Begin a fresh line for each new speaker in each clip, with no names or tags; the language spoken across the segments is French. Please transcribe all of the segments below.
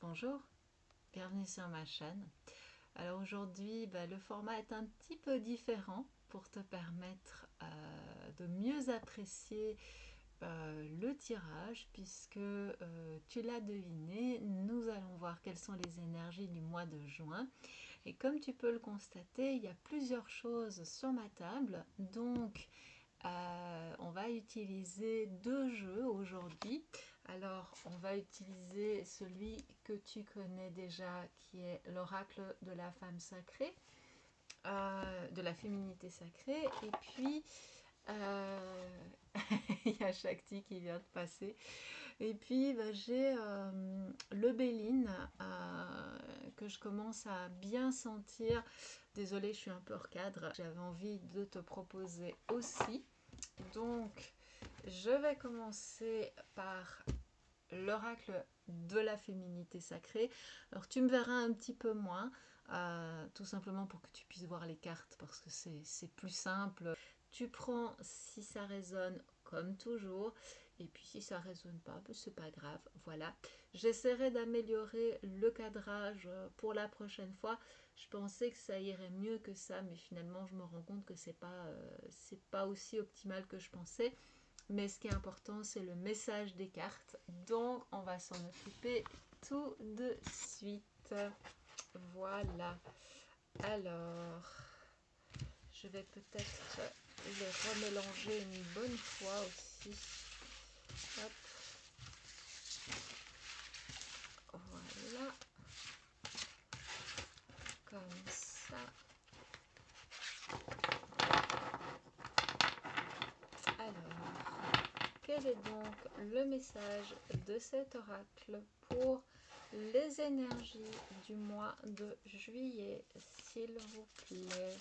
Bonjour, bienvenue sur ma chaîne. Alors aujourd'hui, le format est un petit peu différent pour te permettre de mieux apprécier le tirage puisque tu l'as deviné, nous allons voir quelles sont les énergies du mois de juin. Et comme tu peux le constater, il y a plusieurs choses sur ma table, donc on va utiliser deux jeux aujourd'hui. Alors, on va utiliser celui que tu connais déjà, qui est l'oracle de la femme sacrée, de la féminité sacrée. Et puis, il y a Shakti qui vient de passer. Et puis, j'ai le Béline que je commence à bien sentir. Désolée, je suis un peu hors cadre. J'avais envie de te proposer aussi. Donc, je vais commencer par l'oracle de la féminité sacrée. Alors, tu me verras un petit peu moins, tout simplement pour que tu puisses voir les cartes, parce que c'est plus simple. Tu prends si ça résonne comme toujours, et puis si ça résonne pas, c'est pas grave. Voilà, j'essaierai d'améliorer le cadrage pour la prochaine fois. Je pensais que ça irait mieux que ça, mais finalement je me rends compte que c'est pas aussi optimal que je pensais. Mais ce qui est important, c'est le message des cartes. Donc, on va s'en occuper tout de suite. Voilà. Alors, je vais peut-être les remélanger une bonne fois aussi. Hop. Voilà. Comme ça. Alors, quel est donc le message de cet oracle pour les énergies du mois de juillet, s'il vous plaît?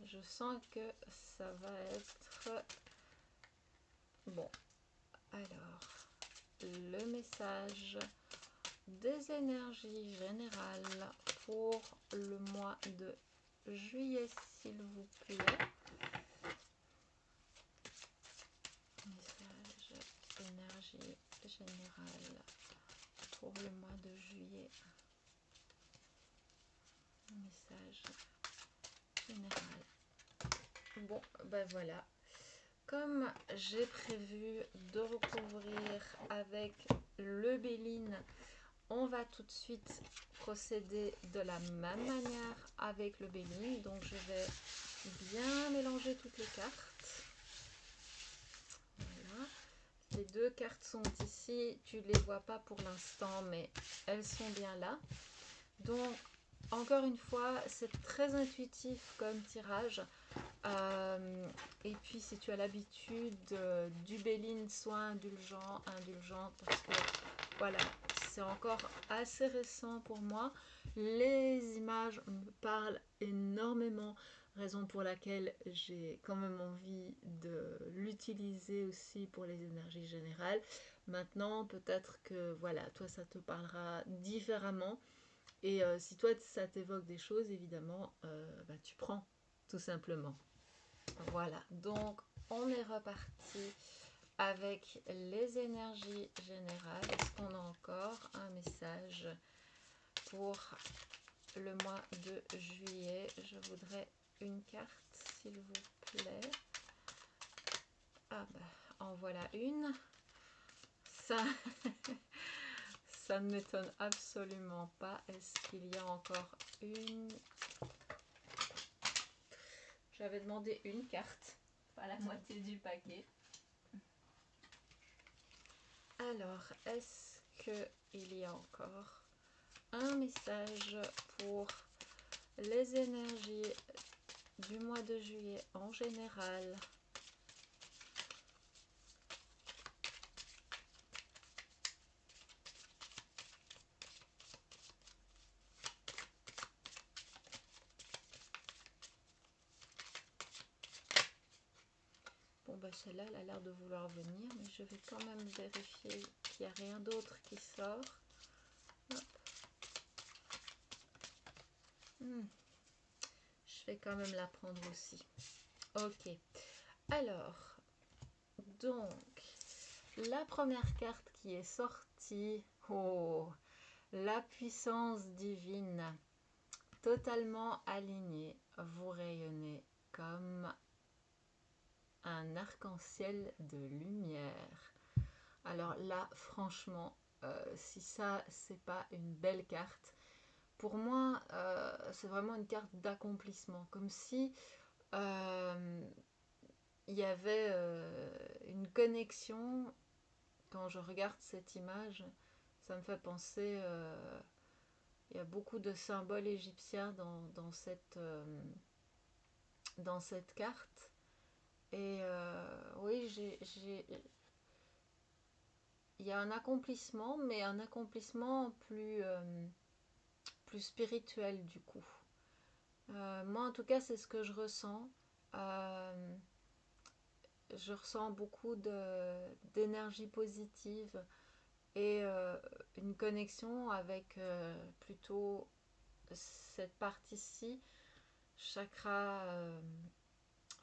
Je sens que ça va être bon. Alors, le message des énergies générales pour le mois de juillet, s'il vous plaît. Message énergie générale pour le mois de juillet. Message général. Bon, voilà. Comme j'ai prévu de recouvrir avec le Béline, on va tout de suite procéder de la même manière avec le Béline. Donc je vais bien mélanger toutes les cartes. Voilà. Les deux cartes sont ici, tu ne les vois pas pour l'instant, mais elles sont bien là. Donc encore une fois, c'est très intuitif comme tirage. Et puis si tu as l'habitude du Béline, sois indulgent, parce que voilà, c'est encore assez récent pour moi. Les images me parlent énormément, raison pour laquelle j'ai quand même envie de l'utiliser aussi pour les énergies générales. Maintenant, peut-être que voilà, toi ça te parlera différemment. Et si toi ça t'évoque des choses, évidemment, tu prends tout simplement. Voilà, donc on est reparti avec les énergies générales. Est-ce qu'on a encore un message pour le mois de juillet? Je voudrais une carte, s'il vous plaît. Ah en voilà une. Ça, ça ne m'étonne absolument pas. Est-ce qu'il y a encore une? J'avais demandé une carte, pas la moitié du paquet. Alors, est-ce qu'il y a encore un message pour les énergies du mois de juillet en général? Bon, celle-là, elle a l'air de vouloir venir, mais je vais quand même vérifier qu'il n'y a rien d'autre qui sort. Hop. Je vais quand même la prendre aussi. Ok. Alors, donc, la première carte qui est sortie partie. Oh, la puissance divine, totalement alignée, vous rayonnez comme un arc-en-ciel de lumière. Alors là, franchement, si ça, c'est pas une belle carte, pour moi, c'est vraiment une carte d'accomplissement, comme si il y avait une connexion. Quand je regarde cette image, ça me fait penser, il y a beaucoup de symboles égyptiens dans cette carte. Et oui, il y a un accomplissement, mais un accomplissement plus spirituel du coup. Moi, en tout cas, c'est ce que je ressens. Euh, je ressens beaucoup d'énergie positive et une connexion avec plutôt cette partie-ci, chakra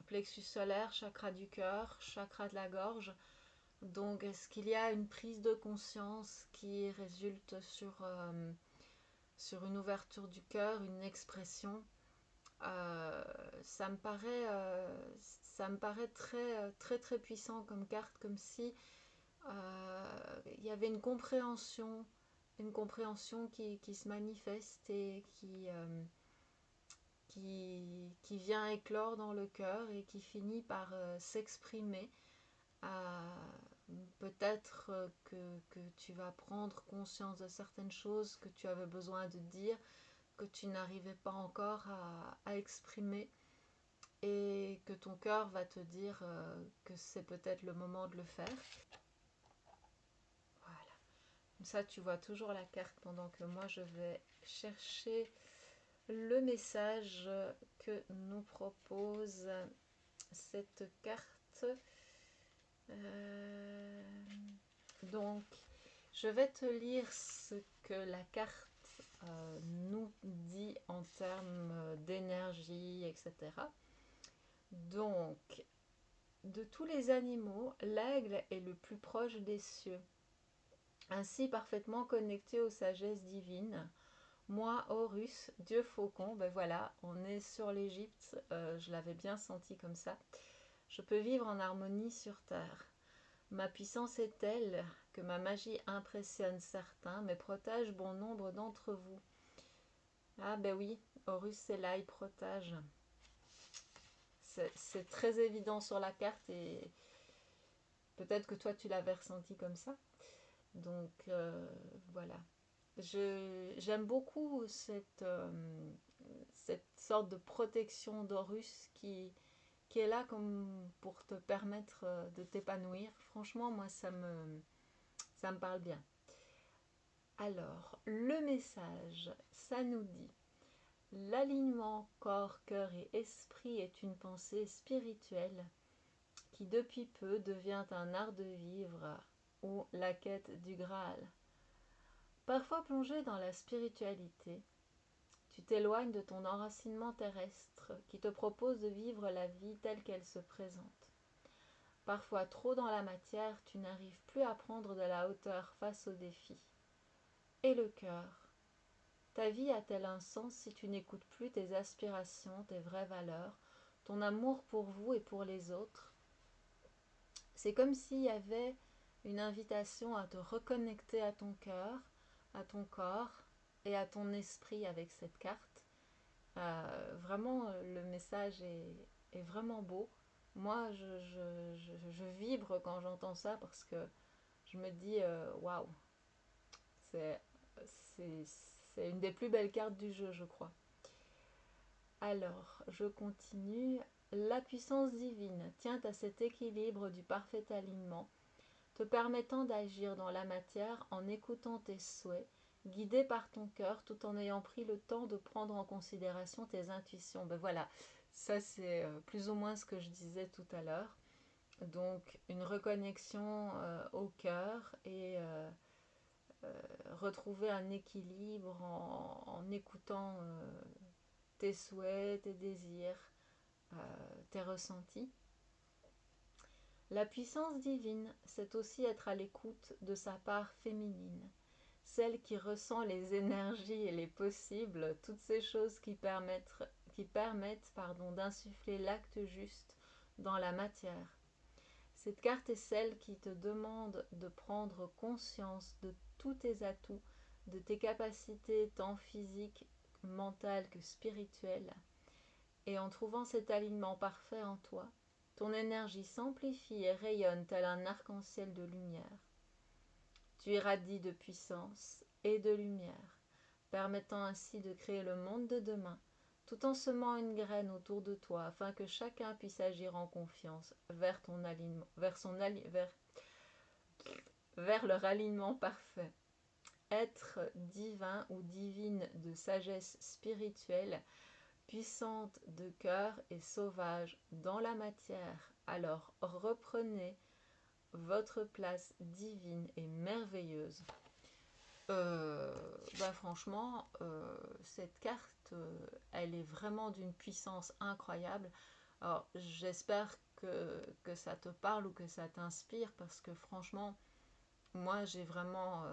plexus solaire, chakra du cœur, chakra de la gorge. Donc, est-ce qu'il y a une prise de conscience qui résulte sur une ouverture du cœur, une expression? Euh, ça me paraît très, très, très puissant comme carte, comme si il y avait une compréhension qui se manifeste et qui vient éclore dans le cœur et qui finit par s'exprimer. Peut-être que tu vas prendre conscience de certaines choses que tu avais besoin de dire, que tu n'arrivais pas encore à exprimer, et que ton cœur va te dire que c'est peut-être le moment de le faire. Voilà. Comme ça, tu vois toujours la carte pendant que moi, je vais chercher le message que nous propose cette carte. Donc, je vais te lire ce que la carte nous dit en termes d'énergie, etc. Donc, de tous les animaux, l'aigle est le plus proche des cieux. Ainsi parfaitement connecté aux sagesses divines. Moi, Horus, dieu faucon, ben voilà, on est sur l'Égypte, je l'avais bien senti comme ça. Je peux vivre en harmonie sur terre. Ma puissance est telle que ma magie impressionne certains, mais protège bon nombre d'entre vous. Ah ben oui, Horus c'est là, il protège. C'est très évident sur la carte et peut-être que toi tu l'avais ressenti comme ça. Donc voilà. J'aime beaucoup cette sorte de protection d'Horus qui est là comme pour te permettre de t'épanouir. Franchement, moi, ça me parle bien. Alors, le message, ça nous dit: l'alignement corps, cœur et esprit est une pensée spirituelle qui depuis peu devient un art de vivre ou la quête du Graal. Parfois plongé dans la spiritualité, tu t'éloignes de ton enracinement terrestre qui te propose de vivre la vie telle qu'elle se présente. Parfois trop dans la matière, tu n'arrives plus à prendre de la hauteur face aux défis. Et le cœur? Ta vie a-t-elle un sens si tu n'écoutes plus tes aspirations, tes vraies valeurs, ton amour pour vous et pour les autres? C'est comme s'il y avait une invitation à te reconnecter à ton cœur, à ton corps et à ton esprit avec cette carte. Vraiment, le message est vraiment beau. Moi, je vibre quand j'entends ça parce que je me dis waouh, c'est, c'est une des plus belles cartes du jeu, je crois. Alors, je continue. La puissance divine tient à cet équilibre du parfait alignement, te permettant d'agir dans la matière en écoutant tes souhaits, guidé par ton cœur, tout en ayant pris le temps de prendre en considération tes intuitions. Ben voilà, ça c'est plus ou moins ce que je disais tout à l'heure. Donc une reconnexion au cœur et retrouver un équilibre en écoutant tes souhaits, tes désirs, tes ressentis. La puissance divine, c'est aussi être à l'écoute de sa part féminine, celle qui ressent les énergies et les possibles, toutes ces choses qui permettent d'insuffler l'acte juste dans la matière. Cette carte est celle qui te demande de prendre conscience de tous tes atouts, de tes capacités tant physiques, mentales que spirituelles. Et en trouvant cet alignement parfait en toi, ton énergie s'amplifie et rayonne tel un arc-en-ciel de lumière. Tu irradies de puissance et de lumière, permettant ainsi de créer le monde de demain, tout en semant une graine autour de toi afin que chacun puisse agir en confiance vers ton alignement, vers leur alignement parfait. Être divin ou divine de sagesse spirituelle, puissante de cœur et sauvage dans la matière, alors reprenez votre place divine et merveilleuse. Franchement, cette carte, elle est vraiment d'une puissance incroyable. Alors, j'espère que ça te parle ou que ça t'inspire parce que franchement, moi, j'ai vraiment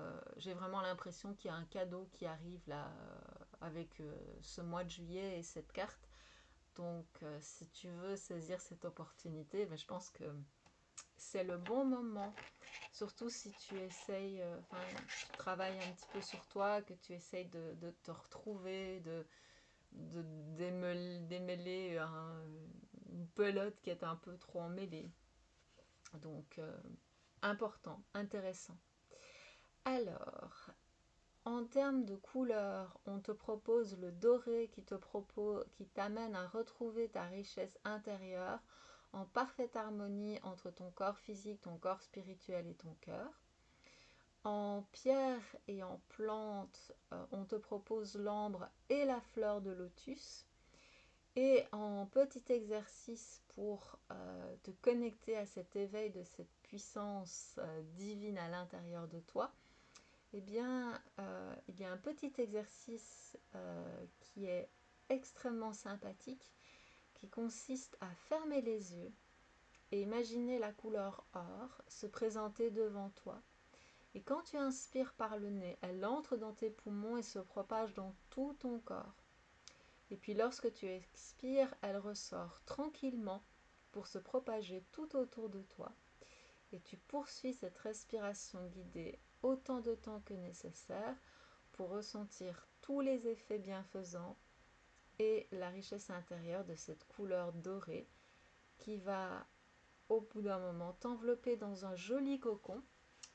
l'impression qu'il y a un cadeau qui arrive là avec ce mois de juillet et cette carte. Donc, si tu veux saisir cette opportunité, je pense que c'est le bon moment. Surtout si tu essayes, tu travailles un petit peu sur toi, que tu essayes de te retrouver, de démêler une pelote qui est un peu trop emmêlée. Donc, important, intéressant. Alors, en termes de couleurs, on te propose le doré qui t'amène à retrouver ta richesse intérieure en parfaite harmonie entre ton corps physique, ton corps spirituel et ton cœur. En pierre et en plante, on te propose l'ambre et la fleur de lotus. Et en petit exercice pour te connecter à cet éveil de cette puissance divine à l'intérieur de toi, eh bien, il y a un petit exercice qui est extrêmement sympathique, qui consiste à fermer les yeux et imaginer la couleur or se présenter devant toi. Et quand tu inspires par le nez, elle entre dans tes poumons et se propage dans tout ton corps. Et puis lorsque tu expires, elle ressort tranquillement pour se propager tout autour de toi. Et tu poursuis cette respiration guidée autant de temps que nécessaire pour ressentir tous les effets bienfaisants et la richesse intérieure de cette couleur dorée qui va au bout d'un moment t'envelopper dans un joli cocon.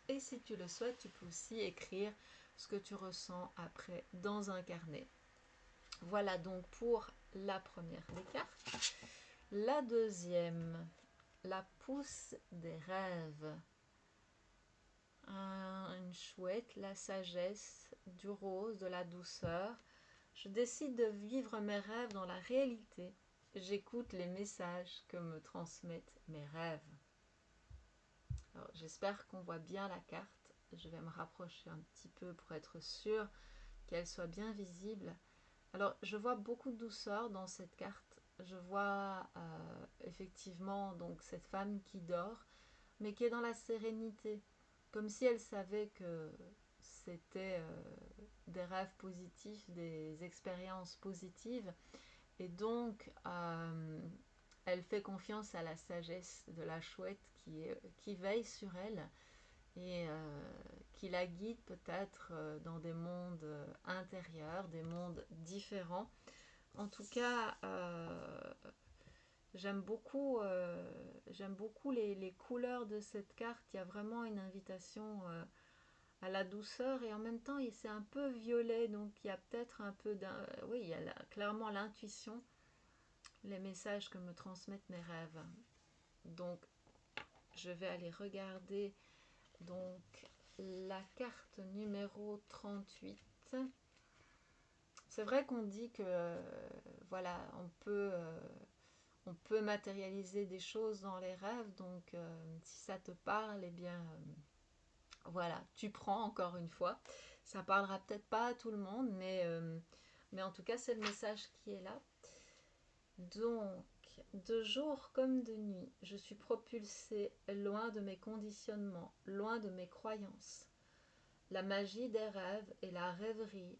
Et si tu le souhaites, tu peux aussi écrire ce que tu ressens après dans un carnet. Voilà donc pour la première des cartes. La deuxième, la pousse des rêves. Une chouette, la sagesse, du rose, de la douceur. Je décide de vivre mes rêves dans la réalité. J'écoute les messages que me transmettent mes rêves. Alors, j'espère qu'on voit bien la carte. Je vais me rapprocher un petit peu pour être sûre qu'elle soit bien visible. Alors, je vois beaucoup de douceur dans cette carte. Je vois effectivement donc cette femme qui dort, mais qui est dans la sérénité, comme si elle savait que c'était des rêves positifs, des expériences positives, et donc elle fait confiance à la sagesse de la chouette qui veille sur elle et qui la guide peut-être dans des mondes intérieurs, des mondes différents. En tout cas, j'aime beaucoup les couleurs de cette carte. Il y a vraiment une invitation à la douceur et en même temps c'est un peu violet, donc il y a peut-être un peu oui, il y a clairement l'intuition, les messages que me transmettent mes rêves. Donc je vais aller regarder donc la carte numéro 38. C'est vrai qu'on dit que voilà, on peut matérialiser des choses dans les rêves, donc si ça te parle, eh bien voilà, tu prends encore une fois. Ça parlera peut-être pas à tout le monde, mais en tout cas c'est le message qui est là. Donc de jour comme de nuit, je suis propulsée loin de mes conditionnements, loin de mes croyances. La magie des rêves et la rêverie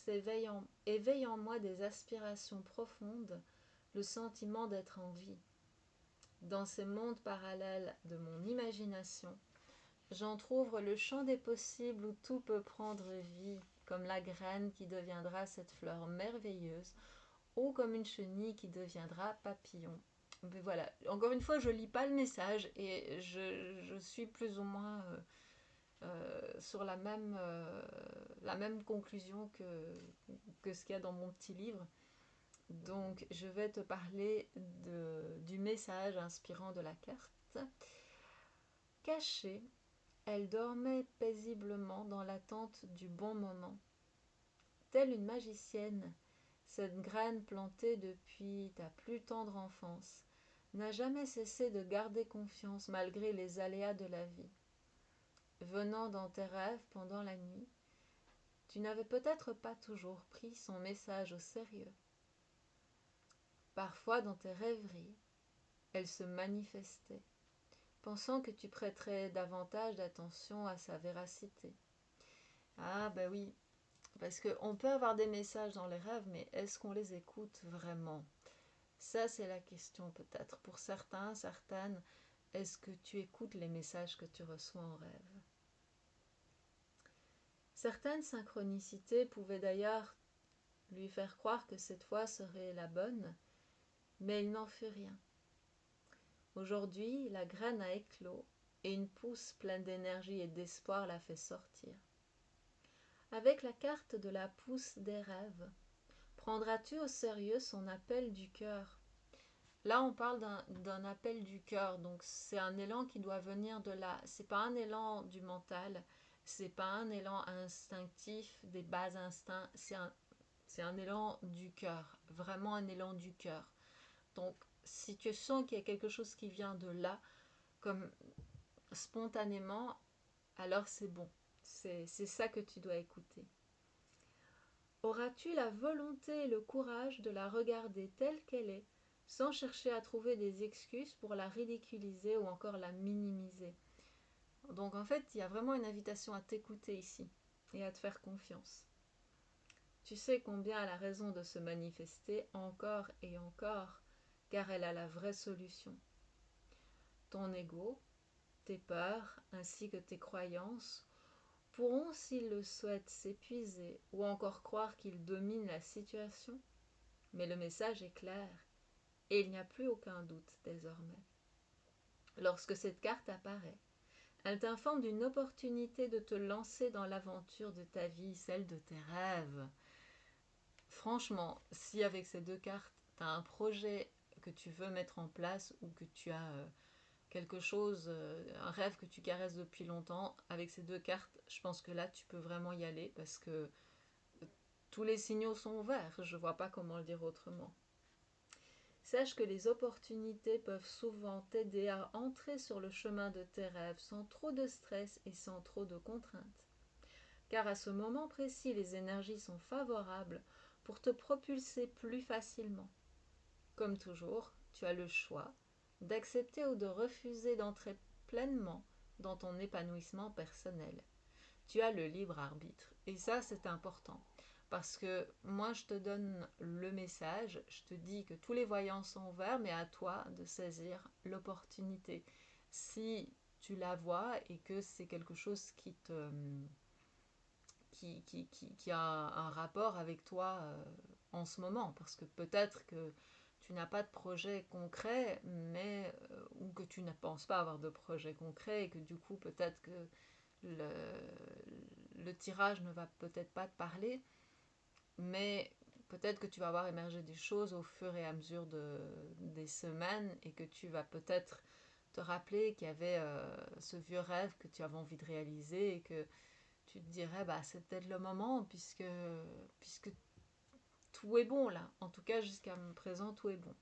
éveillent en moi des aspirations profondes, le sentiment d'être en vie. Dans ces mondes parallèles de mon imagination, j'entr'ouvre le champ des possibles où tout peut prendre vie, comme la graine qui deviendra cette fleur merveilleuse, ou comme une chenille qui deviendra papillon. Mais voilà, encore une fois, je lis pas le message et je suis plus ou moins sur la même conclusion que ce qu'il y a dans mon petit livre. Donc, je vais te parler du message inspirant de la carte. Cachée, elle dormait paisiblement dans l'attente du bon moment. Telle une magicienne, cette graine plantée depuis ta plus tendre enfance n'a jamais cessé de garder confiance malgré les aléas de la vie. Venant dans tes rêves pendant la nuit, tu n'avais peut-être pas toujours pris son message au sérieux. Parfois dans tes rêveries, elle se manifestait, pensant que tu prêterais davantage d'attention à sa véracité. Ah ben oui, parce qu'on peut avoir des messages dans les rêves, mais est-ce qu'on les écoute vraiment? Ça, c'est la question peut-être. Pour certains, certaines, est-ce que tu écoutes les messages que tu reçois en rêve? Certaines synchronicités pouvaient d'ailleurs lui faire croire que cette fois serait la bonne, mais il n'en fut rien. Aujourd'hui, la graine a éclos et une pousse pleine d'énergie et d'espoir la fait sortir. Avec la carte de la pousse des rêves, prendras-tu au sérieux son appel du cœur? Là, on parle d'un appel du cœur, donc c'est un élan qui doit venir de là. C'est pas un élan du mental, c'est pas un élan instinctif, des bas instincts, c'est un élan du cœur, vraiment un élan du cœur. Donc, si tu sens qu'il y a quelque chose qui vient de là, comme spontanément, alors c'est bon. C'est ça que tu dois écouter. Auras-tu la volonté et le courage de la regarder telle qu'elle est, sans chercher à trouver des excuses pour la ridiculiser ou encore la minimiser? Donc en fait, il y a vraiment une invitation à t'écouter ici et à te faire confiance. Tu sais combien elle a raison de se manifester encore et encore, car elle a la vraie solution. Ton ego, tes peurs ainsi que tes croyances pourront, s'ils le souhaitent, s'épuiser ou encore croire qu'ils dominent la situation, mais le message est clair et il n'y a plus aucun doute désormais. Lorsque cette carte apparaît, elle t'informe d'une opportunité de te lancer dans l'aventure de ta vie, celle de tes rêves. Franchement, si avec ces deux cartes, tu as un projet que tu veux mettre en place ou que tu as quelque chose, un rêve que tu caresses depuis longtemps, avec ces deux cartes, je pense que là, tu peux vraiment y aller parce que tous les signaux sont verts. Je ne vois pas comment le dire autrement. Sache que les opportunités peuvent souvent t'aider à entrer sur le chemin de tes rêves sans trop de stress et sans trop de contraintes. Car à ce moment précis, les énergies sont favorables pour te propulser plus facilement. Comme toujours, tu as le choix d'accepter ou de refuser d'entrer pleinement dans ton épanouissement personnel. Tu as le libre arbitre. Et ça, c'est important. Parce que moi, je te donne le message, je te dis que tous les voyants sont verts, mais à toi de saisir l'opportunité. Si tu la vois et que c'est quelque chose qui a un rapport avec toi en ce moment, parce que peut-être que tu n'as pas de projet concret, mais ou que tu ne penses pas avoir de projet concret et que du coup peut-être que le tirage ne va peut-être pas te parler, mais peut-être que tu vas voir émerger des choses au fur et à mesure des semaines et que tu vas peut-être te rappeler qu'il y avait ce vieux rêve que tu avais envie de réaliser et que tu te dirais bah c'est peut-être le moment puisque tout est bon là, en tout cas jusqu'à présent tout est bon.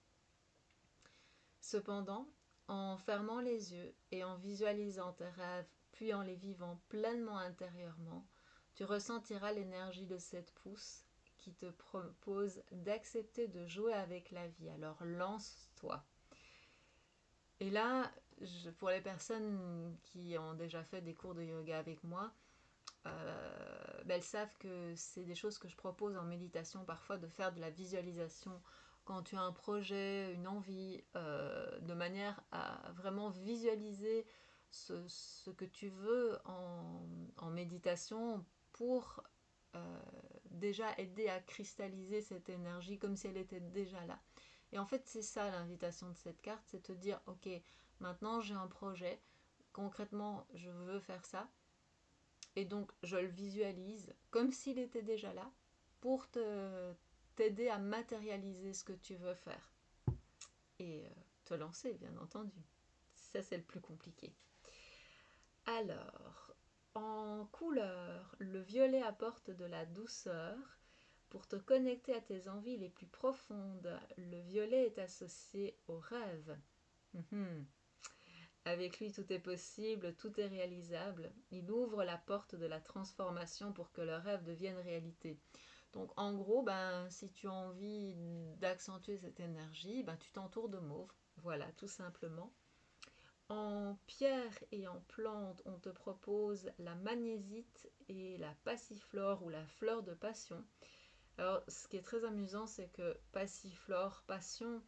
Cependant, en fermant les yeux et en visualisant tes rêves puis en les vivant pleinement intérieurement, tu ressentiras l'énergie de cette pousse qui te propose d'accepter de jouer avec la vie. Alors lance-toi. Et là, pour les personnes qui ont déjà fait des cours de yoga avec moi, elles savent que c'est des choses que je propose en méditation parfois, de faire de la visualisation quand tu as un projet, une envie, de manière à vraiment visualiser ce que tu veux en méditation pour déjà aider à cristalliser cette énergie comme si elle était déjà là. Et en fait, c'est ça l'invitation de cette carte, c'est te dire, ok, maintenant j'ai un projet, concrètement, je veux faire ça, et donc je le visualise comme s'il était déjà là pour t'aider à matérialiser ce que tu veux faire. Et te lancer, bien entendu. Ça, c'est le plus compliqué. Alors, en couleur, le violet apporte de la douceur. Pour te connecter à tes envies les plus profondes, le violet est associé au rêve. Avec lui, tout est possible, tout est réalisable. Il ouvre la porte de la transformation pour que le rêve devienne réalité. Donc en gros, si tu as envie d'accentuer cette énergie, tu t'entoures de mauve. Voilà, tout simplement. En pierre et en plante, on te propose la magnésite et la passiflore ou la fleur de passion. Alors, ce qui est très amusant, c'est que passiflore, passion,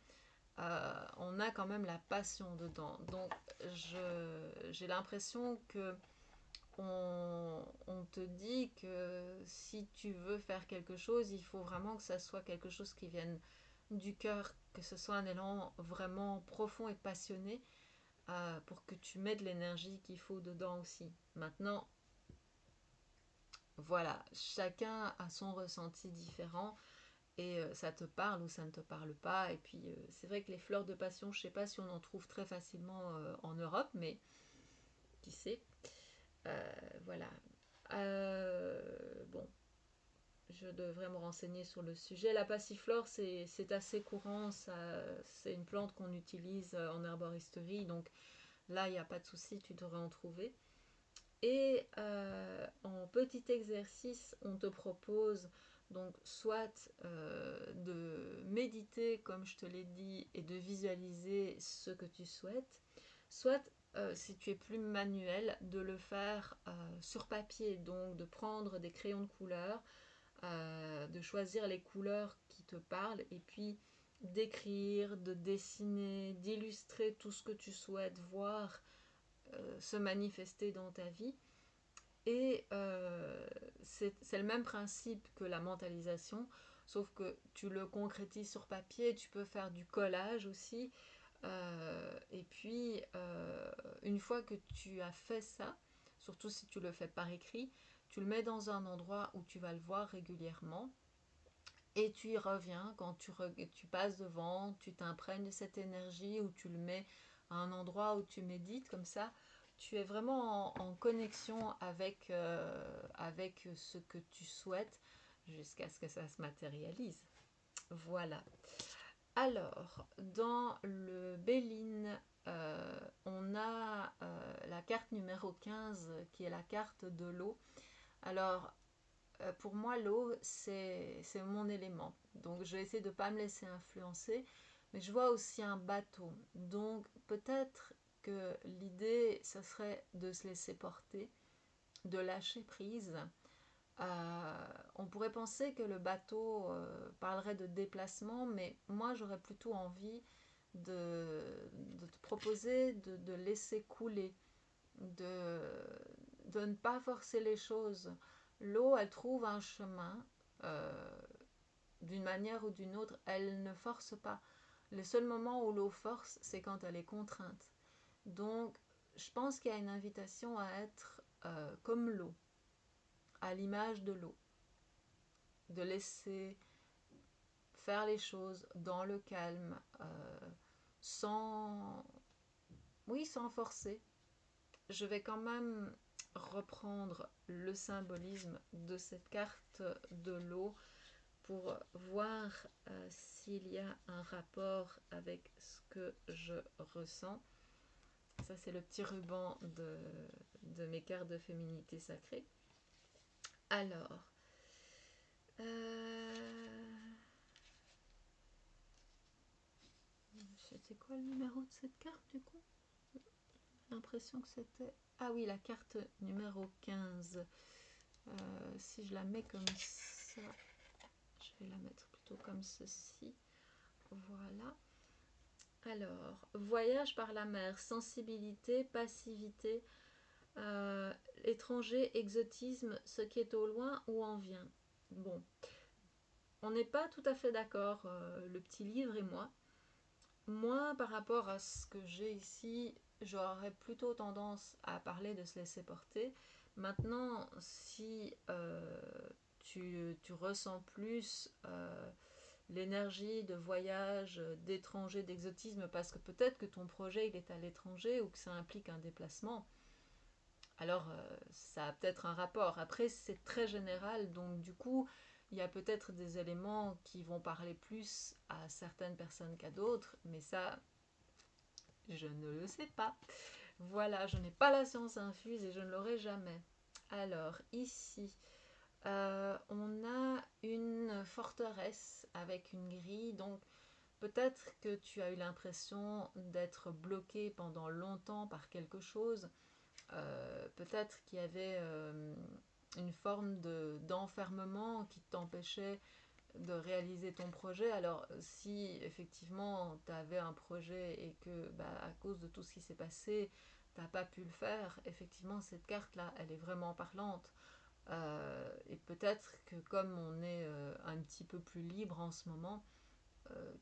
on a quand même la passion dedans. Donc, j'ai l'impression que on te dit que si tu veux faire quelque chose, il faut vraiment que ça soit quelque chose qui vienne du cœur, que ce soit un élan vraiment profond et passionné, pour que tu mettes l'énergie qu'il faut dedans aussi. Maintenant, voilà, chacun a son ressenti différent et ça te parle ou ça ne te parle pas. Et puis c'est vrai que les fleurs de passion, je ne sais pas si on en trouve très facilement en Europe, mais qui sait. Voilà. Bon, je devrais me renseigner sur le sujet. La passiflore, c'est assez courant, c'est une plante qu'on utilise en herboristerie, donc là, il n'y a pas de souci, tu devrais en trouver. Et en petit exercice, on te propose donc soit de méditer, comme je te l'ai dit, et de visualiser ce que tu souhaites, soit si tu es plus manuel, de le faire sur papier, donc de prendre des crayons de couleur, de choisir les couleurs qui te parlent, et puis d'écrire, de dessiner, d'illustrer tout ce que tu souhaites voir se manifester dans ta vie. Et c'est le même principe que la mentalisation, sauf que tu le concrétises sur papier, tu peux faire du collage aussi. Et puis, une fois que tu as fait ça, surtout si tu le fais par écrit, tu le mets dans un endroit où tu vas le voir régulièrement. Et tu y reviens quand tu passes devant, tu t'imprègnes de cette énergie, ou tu le mets à un endroit où tu médites, comme ça tu es vraiment en connexion avec ce que tu souhaites jusqu'à ce que ça se matérialise. Voilà. Alors, dans le Béline, on a la carte numéro 15 qui est la carte de l'eau. Alors, pour moi, l'eau, c'est mon élément. Donc, je vais essayer de ne pas me laisser influencer. Mais je vois aussi un bateau. Donc, peut-être que l'idée, ce serait de se laisser porter, de lâcher prise. On pourrait penser que le bateau parlerait de déplacement, mais moi, j'aurais plutôt envie de te proposer de laisser couler, de ne pas forcer les choses. L'eau, elle trouve un chemin, d'une manière ou d'une autre, elle ne force pas. Le seul moment où l'eau force, c'est quand elle est contrainte. Donc, je pense qu'il y a une invitation à être comme l'eau, à l'image de l'eau, de laisser faire les choses dans le calme, sans, oui, sans forcer. Je vais quand même reprendre le symbolisme de cette carte de l'eau pour voir s'il y a un rapport avec ce que je ressens. Ça, c'est le petit ruban de mes cartes de féminité sacrée. Alors, C'était quoi le numéro de cette carte du coup? J'ai l'impression que c'était... Ah oui, la carte numéro 15. Si je la mets comme ça, je vais la mettre plutôt comme ceci. Voilà. Alors, voyage par la mer, sensibilité, passivité, étranger, exotisme, ce qui est au loin ou en vient. Bon, on n'est pas tout à fait d'accord, le petit livre et moi. Moi, par rapport à ce que j'ai ici, j'aurais plutôt tendance à parler de se laisser porter. Maintenant, si tu ressens plus l'énergie de voyage, d'étranger, d'exotisme, parce que peut-être que ton projet il est à l'étranger ou que ça implique un déplacement, alors ça a peut-être un rapport. Après, c'est très général, donc du coup, il y a peut-être des éléments qui vont parler plus à certaines personnes qu'à d'autres, mais ça, je ne le sais pas. Voilà, je n'ai pas la science infuse et je ne l'aurai jamais. Alors, ici, on a une forteresse avec une grille, donc peut-être que tu as eu l'impression d'être bloqué pendant longtemps par quelque chose. Peut-être qu'il y avait une forme d'enfermement qui t'empêchait de réaliser ton projet. Alors si effectivement tu avais un projet et que à cause de tout ce qui s'est passé, tu n'as pas pu le faire, effectivement cette carte-là, elle est vraiment parlante. Et peut-être que comme on est un petit peu plus libre en ce moment,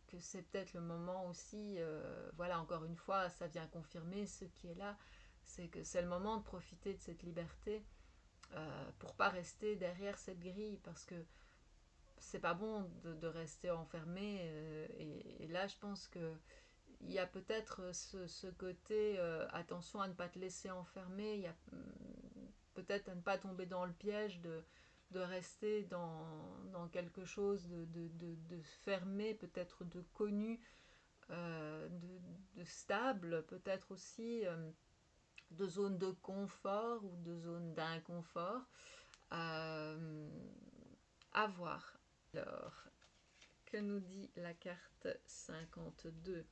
que c'est peut-être le moment aussi, voilà, encore une fois, ça vient confirmer ce qui est là, c'est que c'est le moment de profiter de cette liberté pour pas rester derrière cette grille, parce que c'est pas bon de rester enfermé. Et là, je pense que il y a peut-être ce côté attention à ne pas te laisser enfermer, il y a peut-être à ne pas tomber dans le piège de rester dans quelque chose de fermé, peut-être de connu, de stable, peut-être aussi de zone de confort ou de zone d'inconfort. Euh, à voir. Alors, que nous dit la carte 52?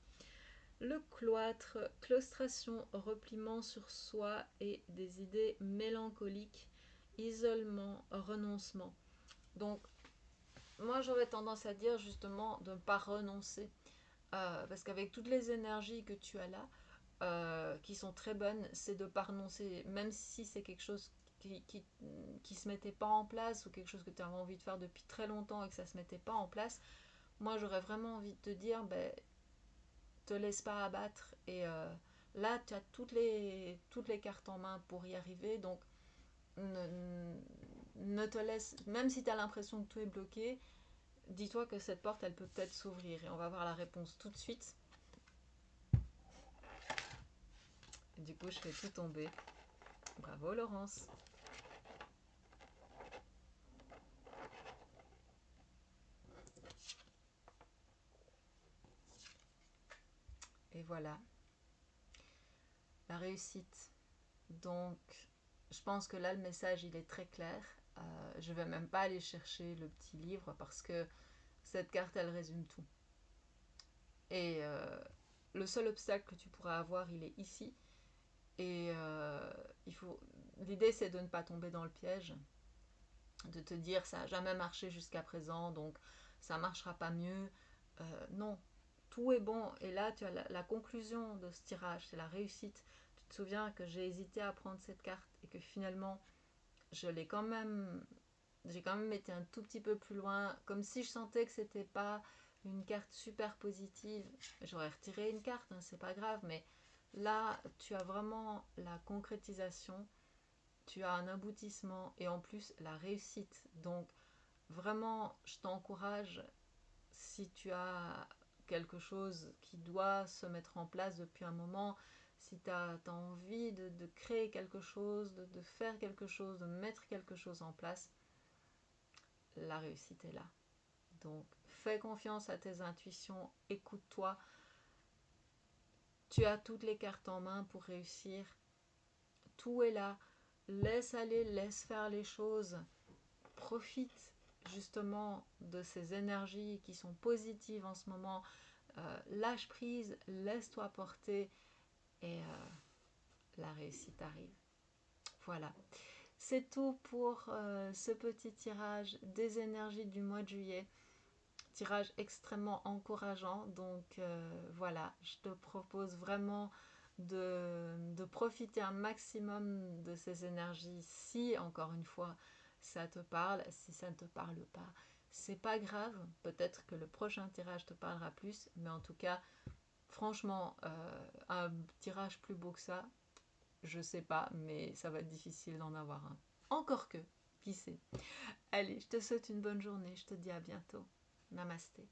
Le cloître, claustration, repliement sur soi et des idées mélancoliques, isolement, renoncement. Donc, moi j'aurais tendance à dire justement de ne pas renoncer. Parce qu'avec toutes les énergies que tu as là, qui sont très bonnes, c'est de ne pas renoncer, même si c'est quelque chose qui se mettait pas en place ou quelque chose que tu avais envie de faire depuis très longtemps et que ça se mettait pas en place. Moi j'aurais vraiment envie de te dire, te laisse pas abattre, et là tu as toutes les cartes en main pour y arriver, donc ne te laisse, même si tu as l'impression que tout est bloqué, dis-toi que cette porte elle peut peut-être s'ouvrir, et on va voir la réponse tout de suite. Et du coup je fais tout tomber. Bravo Laurence. Et voilà, la réussite. Donc, je pense que là, le message, il est très clair. Je vais même pas aller chercher le petit livre parce que cette carte, elle résume tout. Et le seul obstacle que tu pourras avoir, il est ici. Et l'idée, c'est de ne pas tomber dans le piège, de te dire ça n'a jamais marché jusqu'à présent, donc ça marchera pas mieux. Non, tout est bon. Et là, tu as la conclusion de ce tirage, c'est la réussite. Tu te souviens que j'ai hésité à prendre cette carte et que finalement, je l'ai quand même, j'ai quand même été un tout petit peu plus loin, comme si je sentais que c'était pas une carte super positive. J'aurais retiré une carte, hein, c'est pas grave, mais là, tu as vraiment la concrétisation, tu as un aboutissement et en plus la réussite. Donc, vraiment, je t'encourage, si tu as quelque chose qui doit se mettre en place depuis un moment, si tu as envie de créer quelque chose, de faire quelque chose, de mettre quelque chose en place, la réussite est là. Donc, fais confiance à tes intuitions, écoute-toi. Tu as toutes les cartes en main pour réussir. Tout est là. Laisse aller, laisse faire les choses. Profite justement de ces énergies qui sont positives en ce moment, lâche prise, laisse-toi porter et la réussite arrive. Voilà, c'est tout pour ce petit tirage des énergies du mois de juillet. Tirage extrêmement encourageant, donc voilà, je te propose vraiment de profiter un maximum de ces énergies si, encore une fois, ça te parle. Si ça ne te parle pas, c'est pas grave, peut-être que le prochain tirage te parlera plus, mais en tout cas, franchement, un tirage plus beau que ça, je sais pas, mais ça va être difficile d'en avoir un. Encore que, qui sait. Allez, je te souhaite une bonne journée, je te dis à bientôt. Namasté.